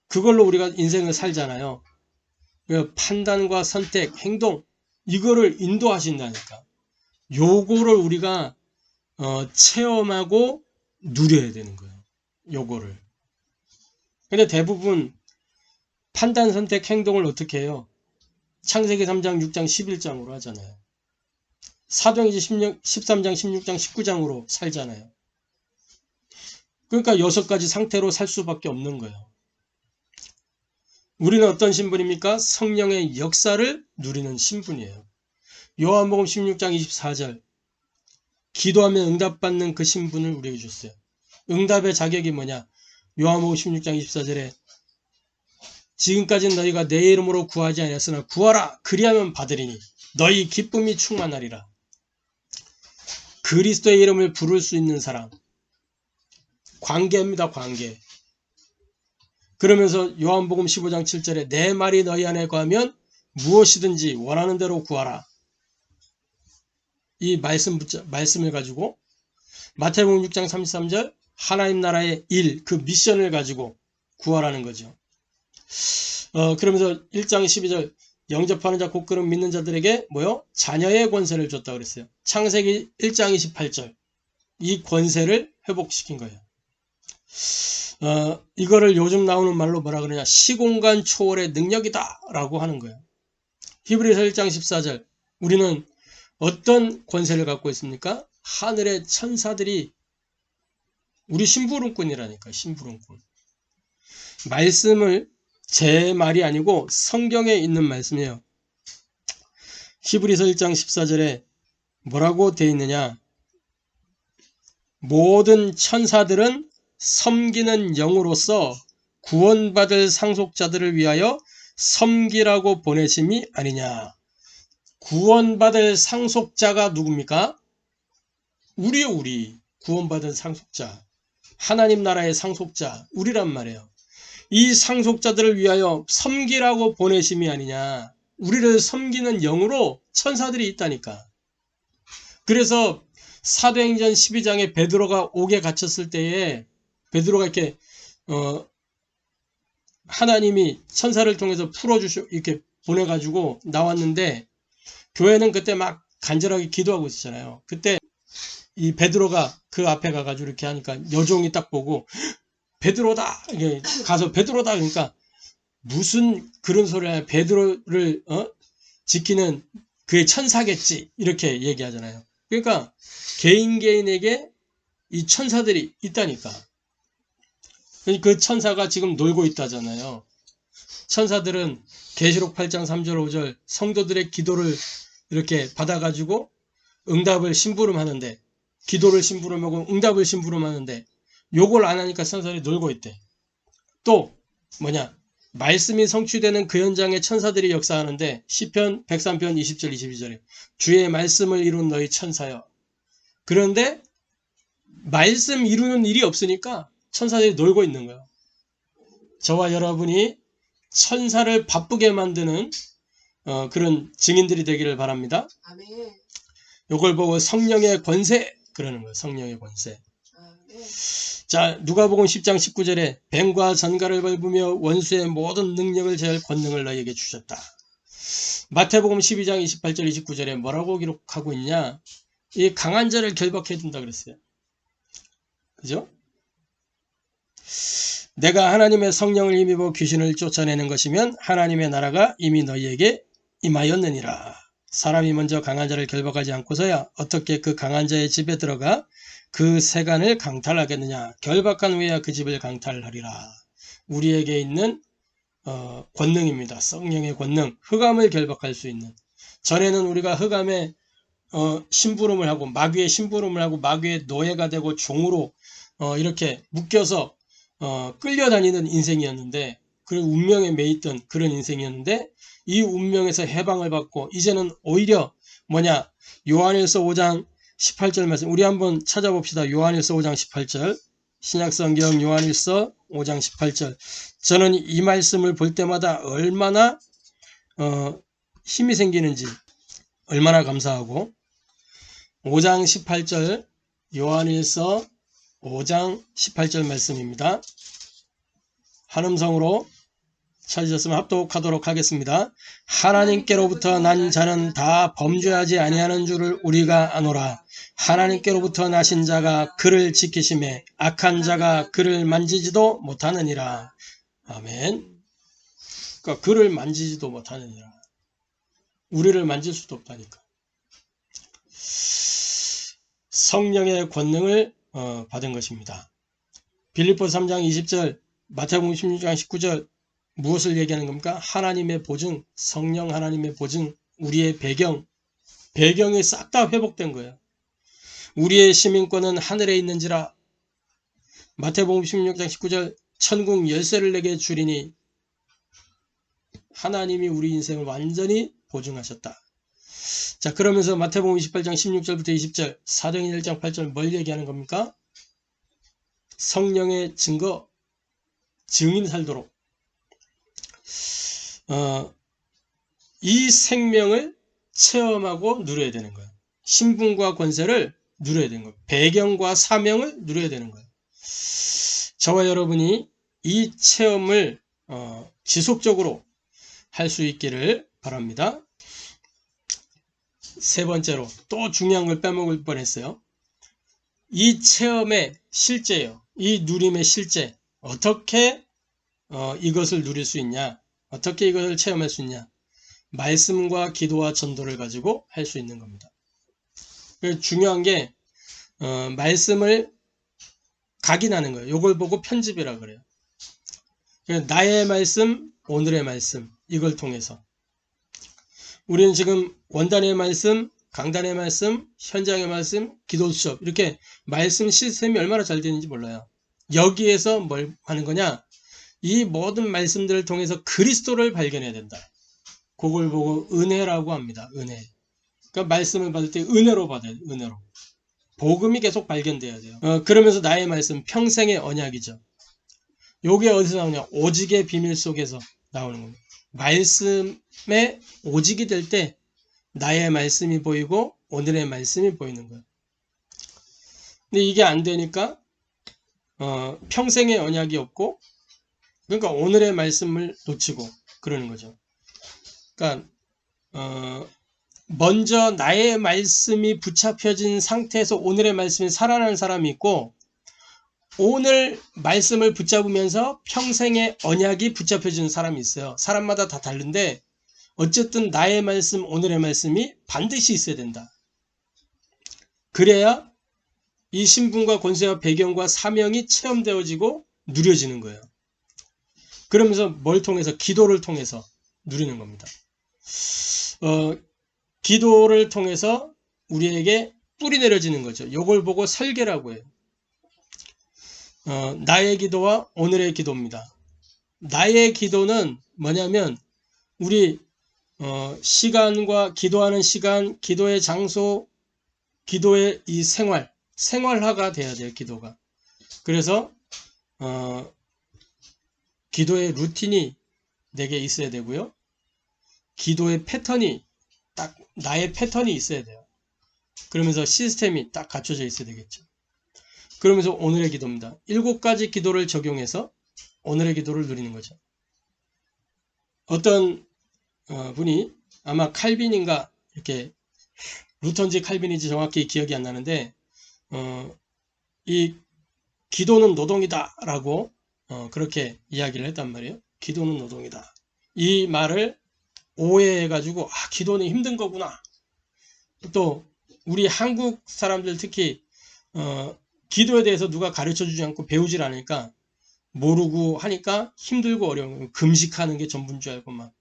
그걸로 우리가 인생을 살잖아요. 판단과 선택, 행동, 이거를 인도하신다니까. 요거를 우리가 체험하고 누려야 되는 거예요. 요거를. 근데 대부분 판단, 선택, 행동을 어떻게 해요? 창세기 3장, 6장, 11장으로 하잖아요. 사도행전 13장, 16장, 19장으로 살잖아요. 그러니까 6가지 상태로 살 수밖에 없는 거예요. 우리는 어떤 신분입니까? 성령의 역사를 누리는 신분이에요. 요한복음 16장 24절 기도하면 응답받는 그 신분을 우리에게 줬어요. 응답의 자격이 뭐냐? 요한복음 16장 24절에 지금까지는 너희가 내 이름으로 구하지 아니하였으나 구하라. 그리하면 받으리니 너희 기쁨이 충만하리라. 그리스도의 이름을 부를 수 있는 사람. 관계입니다. 관계. 그러면서 요한복음 15장 7절에 내 말이 너희 안에 거하면 무엇이든지 원하는 대로 구하라. 이 말씀을 가지고 마태복음 6장 33절 하나님 나라의 일, 그 미션을 가지고 구하라는 거죠. 그러면서 1장 12절 영접하는 자 곧 그런 믿는 자들에게 뭐요? 자녀의 권세를 줬다고 그랬어요. 창세기 1장 28절 이 권세를 회복시킨 거예요. 이거를 요즘 나오는 말로 뭐라 그러냐? 시공간 초월의 능력이다 라고 하는 거예요. 히브리서 1장 14절 우리는 어떤 권세를 갖고 있습니까? 하늘의 천사들이 우리 심부름꾼이라니까. 심부름꾼. 말씀을 제 말이 아니고 성경에 있는 말씀이에요. 히브리서 1장 14절에 뭐라고 되어 있느냐? 모든 천사들은 섬기는 영으로서 구원받을 상속자들을 위하여 섬기라고 보내심이 아니냐. 구원받을 상속자가 누굽니까? 우리요, 우리. 구원받은 상속자. 하나님 나라의 상속자. 우리란 말이에요. 이 상속자들을 위하여 섬기라고 보내심이 아니냐. 우리를 섬기는 영으로 천사들이 있다니까. 그래서 사도행전 12장에 베드로가 옥에 갇혔을 때에 베드로가 이렇게 하나님이 천사를 통해서 풀어주셔 이렇게 보내가지고 나왔는데 교회는 그때 막 간절하게 기도하고 있었잖아요. 그때 이 베드로가 그 앞에 가가지고 이렇게 하니까 여종이 딱 보고 베드로다! 이게 가서 베드로다! 그러니까 무슨 그런 소리 하냐. 베드로를 지키는 그의 천사겠지. 이렇게 얘기하잖아요. 그러니까 개인에게 이 천사들이 있다니까. 그 천사가 지금 놀고 있다잖아요. 천사들은 계시록 8장 3절 5절 성도들의 기도를 이렇게 받아가지고 응답을 심부름하는데 기도를 심부름하고 응답을 심부름하는데 요걸 안 하니까 천사들이 놀고 있대. 또 뭐냐? 말씀이 성취되는 그 현장에 천사들이 역사하는데 시편 103편 20절 22절에 주의 말씀을 이룬 너희 천사여. 그런데 말씀 이루는 일이 없으니까 천사들이 놀고 있는 거예요. 저와 여러분이 천사를 바쁘게 만드는 그런 증인들이 되기를 바랍니다. 아멘. 요걸 보고 성령의 권세 그러는 거예요. 성령의 권세. 아멘. 자, 누가복음 10장 19절에 뱀과 전갈을 밟으며 원수의 모든 능력을 제할 권능을 너희에게 주셨다. 마태복음 12장 28절 29절에 뭐라고 기록하고 있냐? 이 강한 자를 결박해 준다 그랬어요. 그죠? 내가 하나님의 성령을 힘입어 귀신을 쫓아내는 것이면 하나님의 나라가 이미 너희에게 임하였느니라. 사람이 먼저 강한 자를 결박하지 않고서야 어떻게 그 강한 자의 집에 들어가 그 세간을 강탈하겠느냐. 결박한 후에야 그 집을 강탈하리라. 우리에게 있는 권능입니다. 성령의 권능. 흑암을 결박할 수 있는. 전에는 우리가 흑암에 심부름을 하고 마귀의 심부름을 하고 마귀의 노예가 되고 종으로 이렇게 묶여서 끌려다니는 인생이었는데 그 운명에 매있던 그런 인생이었는데 이 운명에서 해방을 받고 이제는 오히려 뭐냐, 요한일서 5장 18절 말씀 우리 한번 찾아봅시다. 요한일서 5장 18절 신약성경 요한일서 5장 18절. 저는 이 말씀을 볼 때마다 얼마나 힘이 생기는지 얼마나 감사하고, 5장 18절 요한일서 5장 18절 말씀입니다. 한음성으로 찾으셨으면 합독하도록 하겠습니다. 하나님께로부터 난 자는 다 범죄하지 아니하는 줄을 우리가 아노라. 하나님께로부터 나신 자가 그를 지키심에 악한 자가 그를 만지지도 못하느니라. 아멘. 그러니까 그를 만지지도 못하느니라. 우리를 만질 수도 없다니까. 성령의 권능을 받은 것입니다. 빌립보서 3장 20절, 마태복음 16장 19절 무엇을 얘기하는 겁니까? 하나님의 보증, 성령 하나님의 보증, 우리의 배경이 싹 다 회복된 거예요. 우리의 시민권은 하늘에 있는지라. 마태복음 16장 19절 천국 열쇠를 내게 주리니. 하나님이 우리 인생을 완전히 보증하셨다. 자, 그러면서 마태복음 28장 16절부터 20절, 사도행전 1장 8절 뭘 얘기하는 겁니까? 성령의 증거, 증인 살도록 이 생명을 체험하고 누려야 되는 거예요. 신분과 권세를 누려야 되는 거예요. 배경과 사명을 누려야 되는 거예요. 저와 여러분이 이 체험을 지속적으로 할 수 있기를 바랍니다. 세 번째로 또 중요한 걸 빼먹을 뻔했어요. 이 체험의 실제요. 이 누림의 실제. 어떻게 이것을 누릴 수 있냐? 어떻게 이것을 체험할 수 있냐? 말씀과 기도와 전도를 가지고 할 수 있는 겁니다. 중요한 게 말씀을 각인하는 거예요. 이걸 보고 편집이라 그래요. 나의 말씀, 오늘의 말씀, 이걸 통해서 우리는 지금 원단의 말씀, 강단의 말씀, 현장의 말씀, 기도 수업, 이렇게 말씀 시스템이 얼마나 잘 되는지 몰라요. 여기에서 뭘 하는 거냐? 이 모든 말씀들을 통해서 그리스도를 발견해야 된다. 그걸 보고 은혜라고 합니다. 은혜. 그러니까 말씀을 받을 때 은혜로 받아야 돼요. 은혜로. 복음이 계속 발견돼야 돼요. 그러면서 나의 말씀, 평생의 언약이죠. 요게 어디서 나오냐? 오직의 비밀 속에서 나오는 겁니다. 말씀에 오직이 될 때 나의 말씀이 보이고 오늘의 말씀이 보이는 거예요. 근데 이게 안 되니까 평생의 언약이 없고, 그러니까 오늘의 말씀을 놓치고 그러는 거죠. 그러니까 먼저 나의 말씀이 붙잡혀진 상태에서 오늘의 말씀이 살아나는 사람이 있고, 오늘 말씀을 붙잡으면서 평생의 언약이 붙잡혀지는 사람이 있어요. 사람마다 다 다른데 어쨌든 나의 말씀, 오늘의 말씀이 반드시 있어야 된다. 그래야 이 신분과 권세와 배경과 사명이 체험되어지고 누려지는 거예요. 그러면서 뭘 통해서? 기도를 통해서 누리는 겁니다. 기도를 통해서 우리에게 뿌리 내려지는 거죠. 이걸 보고 설계라고 해요. 나의 기도와 오늘의 기도입니다. 나의 기도는 뭐냐면 우리 시간과 기도하는 시간, 기도의 장소, 기도의 이 생활화가 돼야 돼요. 기도가. 그래서 기도의 루틴이 내게 있어야 되고요. 기도의 패턴이 딱 나의 패턴이 있어야 돼요. 그러면서 시스템이 딱 갖춰져 있어야 되겠죠. 그러면서 오늘의 기도입니다. 7가지 기도를 적용해서 오늘의 기도를 누리는 거죠. 어떤 분이 아마 칼빈인가 이렇게 루턴지 칼빈인지 정확히 기억이 안 나는데 이 기도는 노동이다 라고 그렇게 이야기를 했단 말이에요. 기도는 노동이다. 이 말을 오해해 가지고 기도는 힘든 거구나. 또 우리 한국 사람들 특히 기도에 대해서 누가 가르쳐 주지 않고 배우질 않으니까 모르고 하니까 힘들고 어려운 거예요. 금식하는 게 전부인 줄 알고 막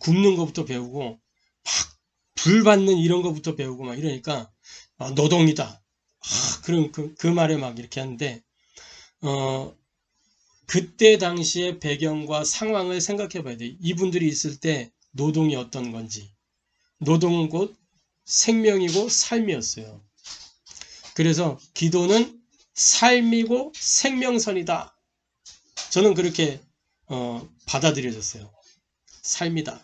굶는 것부터 배우고 막 불 받는 이런 것부터 배우고 막 이러니까 노동이다. 그럼 그 말에 막 이렇게 하는데 그때 당시의 배경과 상황을 생각해 봐야 돼요. 이분들이 있을 때 노동이 어떤 건지. 노동은 곧 생명이고 삶이었어요. 그래서 기도는 삶이고 생명선이다. 저는 그렇게 받아들여졌어요. 삶이다.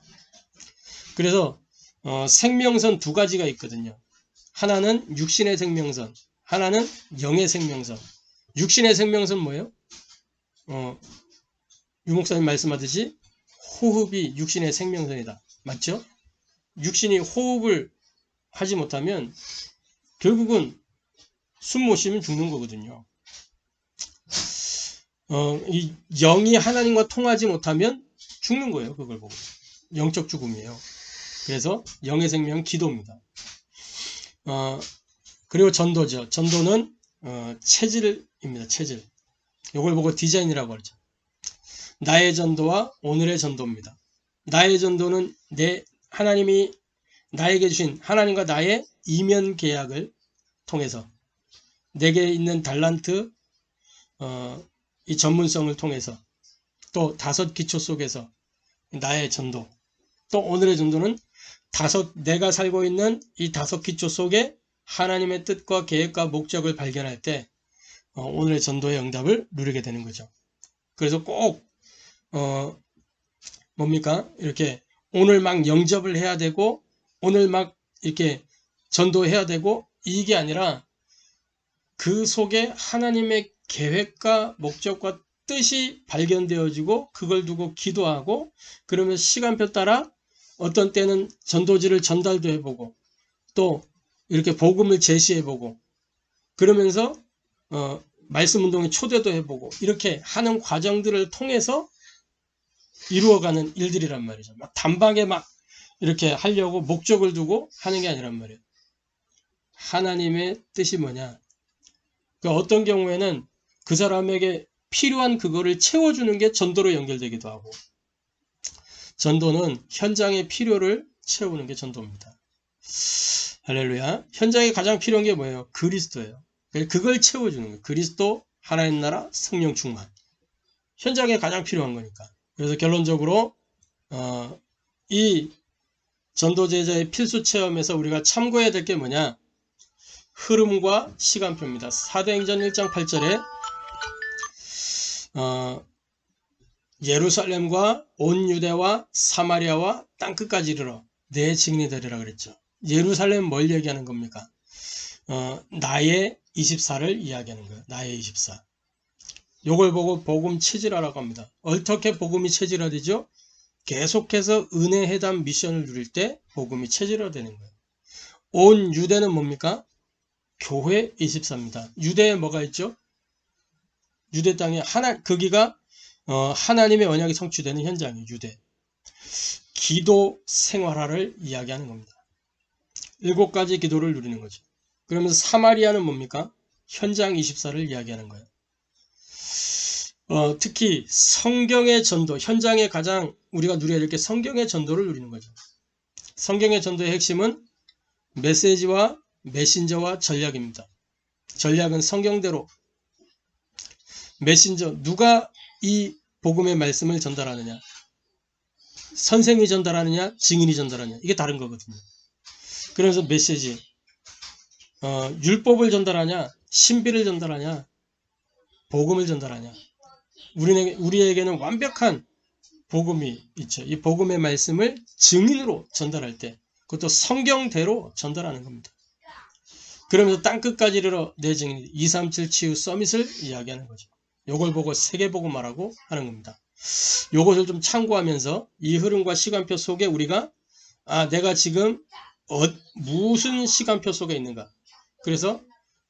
그래서 생명선 두 가지가 있거든요. 하나는 육신의 생명선, 하나는 영의 생명선. 육신의 생명선 뭐예요? 유 목사님 말씀하듯이 호흡이 육신의 생명선이다. 맞죠? 육신이 호흡을 하지 못하면 결국은 숨 못 쉬면 죽는 거거든요. 이 영이 하나님과 통하지 못하면 죽는 거예요. 그걸 보고. 영적 죽음이에요. 그래서 영의 생명은 기도입니다. 그리고 전도죠. 전도는 체질입니다. 체질. 이걸 보고 디자인이라고 하죠. 나의 전도와 오늘의 전도입니다. 나의 전도는 하나님이 나에게 주신 하나님과 나의 이면 계약을 통해서 내게 있는 달란트, 이 전문성을 통해서 또 5 기초 속에서 나의 전도, 또 오늘의 전도는 내가 살고 있는 이 5 기초 속에 하나님의 뜻과 계획과 목적을 발견할 때 오늘의 전도의 응답을 누리게 되는 거죠. 그래서 꼭 뭡니까? 이렇게 오늘 막 영접을 해야 되고 오늘 막 이렇게 전도해야 되고 이게 아니라 그 속에 하나님의 계획과 목적과 뜻이 발견되어지고 그걸 두고 기도하고 그러면 시간표 따라 어떤 때는 전도지를 전달도 해보고 또 이렇게 복음을 제시해보고 그러면서 말씀 운동에 초대도 해보고 이렇게 하는 과정들을 통해서 이루어가는 일들이란 말이죠. 막 단박에 막 이렇게 하려고 목적을 두고 하는 게 아니란 말이에요. 하나님의 뜻이 뭐냐? 그러니까 어떤 경우에는 그 사람에게 필요한 그거를 채워주는 게 전도로 연결되기도 하고 전도는 현장의 필요를 채우는 게 전도입니다. 할렐루야. 현장에 가장 필요한 게 뭐예요? 그리스도예요. 그걸 채워주는 거예요. 그리스도, 하나님 나라, 성령 충만. 현장에 가장 필요한 거니까. 그래서 결론적으로 이 전도제자의 필수 체험에서 우리가 참고해야 될 게 뭐냐? 흐름과 시간표입니다. 사도행전 1장 8절에 예루살렘과 온 유대와 사마리아와 땅끝까지 이르러 내 증인이 되리라 그랬죠. 예루살렘 뭘 얘기하는 겁니까? 나의 24를 이야기하는 거예요. 나의 24. 요걸 보고 복음 체질화라고 합니다. 어떻게 복음이 체질화되죠? 계속해서 은혜 회담 미션을 누릴 때 복음이 체질화되는 거예요. 온 유대는 뭡니까? 교회 24입니다. 유대에 뭐가 있죠? 유대 땅에 거기가 하나님의 언약이 성취되는 현장이에요. 유대. 기도 생활화를 이야기하는 겁니다. 7가지 기도를 누리는 거죠. 그러면서 사마리아는 뭡니까? 현장 24를 이야기하는 거예요. 특히 성경의 전도, 현장에 가장 우리가 누려야 될 게 성경의 전도를 누리는 거죠. 성경의 전도의 핵심은 메시지와 메신저와 전략입니다. 전략은 성경대로 메신저, 누가 이 복음의 말씀을 전달하느냐, 선생이 전달하느냐, 증인이 전달하느냐, 이게 다른 거거든요. 그래서 메시지, 율법을 전달하냐, 신비를 전달하냐, 복음을 전달하냐. 우리에게는 완벽한 복음이 있죠. 이 복음의 말씀을 증인으로 전달할 때 그것도 성경대로 전달하는 겁니다. 그러면서 땅끝까지 이르러 내 증인 237 치유 서밋을 이야기하는 거죠. 요걸 보고 세계복음화라고 하는 겁니다. 요것을 좀 참고하면서 이 흐름과 시간표 속에 우리가 내가 지금 무슨 시간표 속에 있는가. 그래서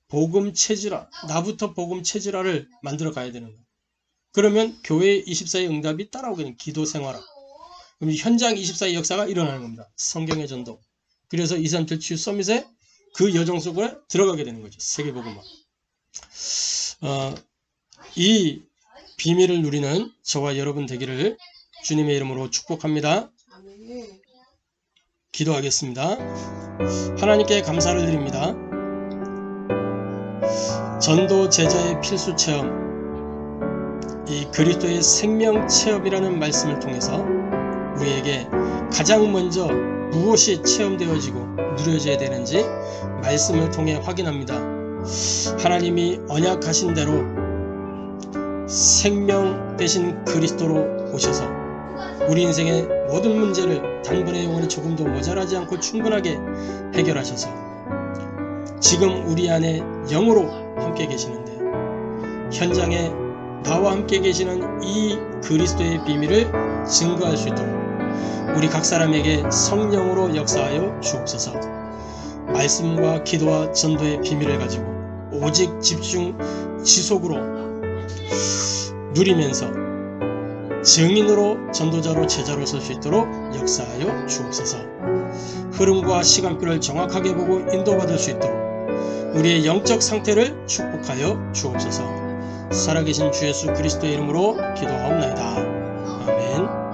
복음 체질화, 나부터 복음 체질화를 만들어 가야 되는 거예요. 그러면 교회 24의 응답이 따라오게 되는 기도 생활화. 그럼 현장 24의 역사가 일어나는 겁니다. 성경의 전도. 그래서 237 치유 서밋에 그 여정 속에 들어가게 되는 거죠. 세계복음화. 이 비밀을 누리는 저와 여러분 되기를 주님의 이름으로 축복합니다. 기도하겠습니다. 하나님께 감사를 드립니다. 전도 제자의 필수 체험 이 그리스도의 생명 체험이라는 말씀을 통해서 우리에게 가장 먼저 무엇이 체험되어지고 누려져야 되는지 말씀을 통해 확인합니다. 하나님이 언약하신 대로 생명 되신 그리스도로 오셔서 우리 인생의 모든 문제를 단번에 영원히 조금도 모자라지 않고 충분하게 해결하셔서 지금 우리 안에 영으로 함께 계시는데 현장에 나와 함께 계시는 이 그리스도의 비밀을 증거할 수 있도록 우리 각 사람에게 성령으로 역사하여 주옵소서. 말씀과 기도와 전도의 비밀을 가지고 오직 집중 지속으로 누리면서 증인으로 전도자로 제자로 설 수 있도록 역사하여 주옵소서. 흐름과 시간표를 정확하게 보고 인도받을 수 있도록 우리의 영적 상태를 축복하여 주옵소서. 살아계신 주 예수 그리스도의 이름으로 기도하옵나이다. 아멘.